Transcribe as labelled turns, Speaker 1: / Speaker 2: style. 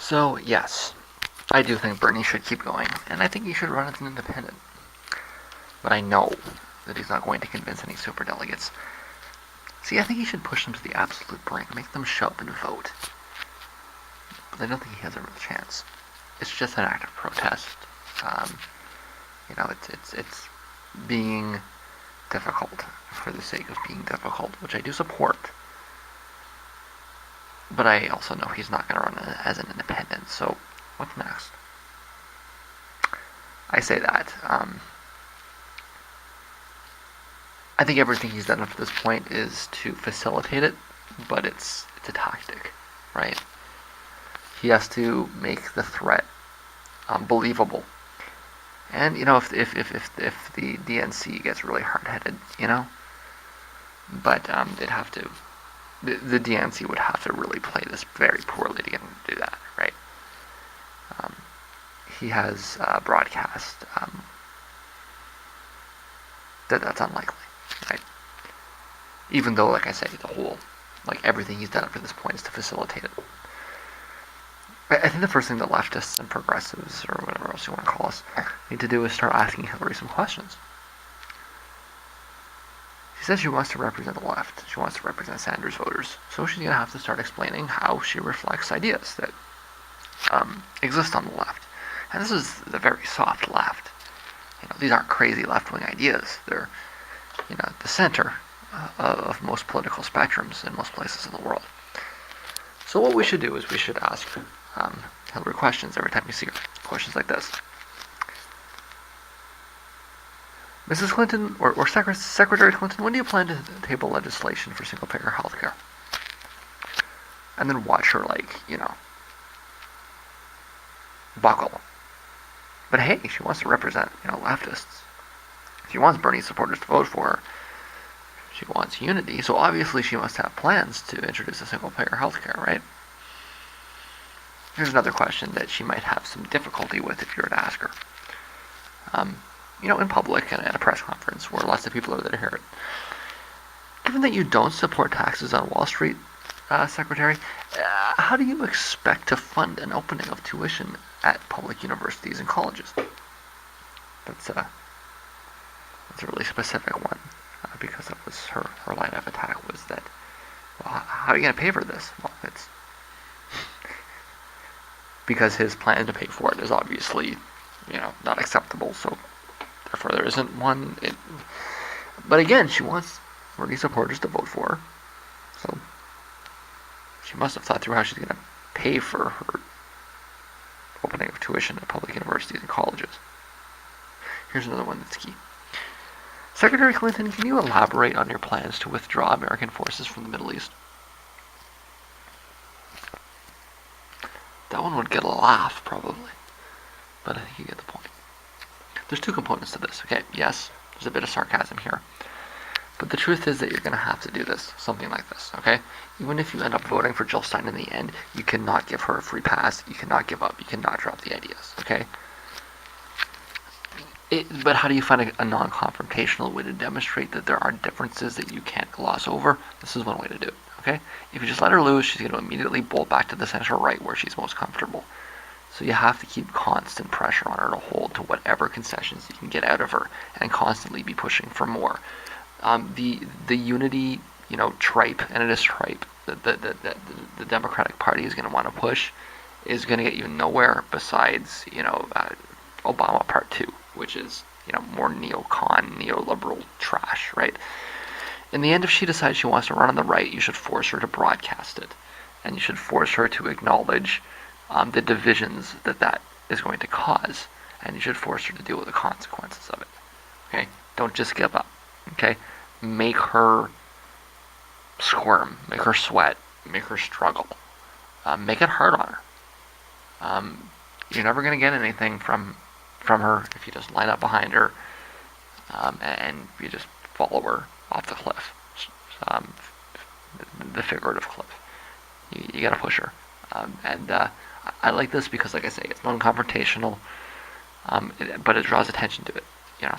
Speaker 1: So, yes, I do think Bernie should keep going, and I think he should run as an independent. But I know that he's not going to convince any superdelegates. See, I think he should push them to the absolute brink, make them show up and vote. But I don't think he has a real chance. It's just an act of protest. Um, it's being difficult for the sake of being difficult, which I do support. But I also know he's not going to run as an independent. So, what's next? I say that. I think everything he's done up to this point is to facilitate it, but it's a tactic, right? He has to make the threat believable. And if the DNC gets really hard-headed, but it'd have to. The DNC would have to really play this very poorly to get him to do that, right? He has broadcast that's unlikely, right? Even though, like I say, everything he's done up to this point is to facilitate it. I think the first thing that leftists and progressives, or whatever else you want to call us, need to do is start asking Hillary some questions. She says she wants to represent the left. She wants to represent Sanders voters. So she's going to have to start explaining how she reflects ideas that exist on the left. And this is the very soft left. These aren't crazy left-wing ideas. They're, the center of most political spectrums in most places in the world. So what we should do is we should ask Hillary questions every time we see her. Questions like this. Mrs. Clinton, or Secretary Clinton, when do you plan to table legislation for single-payer health care? And then watch her, buckle. But hey, she wants to represent, leftists. She wants Bernie's supporters to vote for her. She wants unity, so obviously she must have plans to introduce a single-payer health care, right? Here's another question that she might have some difficulty with if you were to ask her. In public and at a press conference where lots of people are there to hear it. Given that you don't support taxes on Wall Street, Secretary, how do you expect to fund an opening of tuition at public universities and colleges? That's a really specific one, because that was her line of attack was that, well, how are you going to pay for this? Well, it's because his plan to pay for it is obviously, not acceptable, so therefore there isn't one. But again, she wants Bernie supporters to vote for her, so she must have thought through how she's going to pay for her opening of tuition at public universities and colleges. Here's another one that's key. Secretary Clinton, can you elaborate on your plans to withdraw American forces from the Middle East? That one would get a laugh, probably. But I think you get the point. There's two components to this, okay? Yes, there's a bit of sarcasm here. But the truth is that you're going to have to do this, something like this, okay? Even if you end up voting for Jill Stein in the end, you cannot give her a free pass. You cannot give up. You cannot drop the ideas, okay? But how do you find a non-confrontational way to demonstrate that there are differences that you can't gloss over? This is one way to do it, okay? If you just let her loose, she's going to immediately bolt back to the center right where she's most comfortable. So you have to keep constant pressure on her to hold to whatever concessions you can get out of her and constantly be pushing for more. The unity, tripe, and it is tripe, the Democratic Party is going to want to push is going to get you nowhere besides, Obama Part 2, which is, more neocon, neoliberal trash, right? In the end, if she decides she wants to run on the right, you should force her to broadcast it. And you should force her to acknowledge the divisions that is going to cause. And you should force her to deal with the consequences of it. Okay? Don't just give up. Okay? Make her squirm. Make her sweat. Make her struggle. Make it hard on her. You're never going to get anything from her if you just line up behind her and you just follow her off the cliff, the figurative cliff. You got to push her, and I like this because, like I say, it's non-confrontational, but it draws attention to it. Yeah.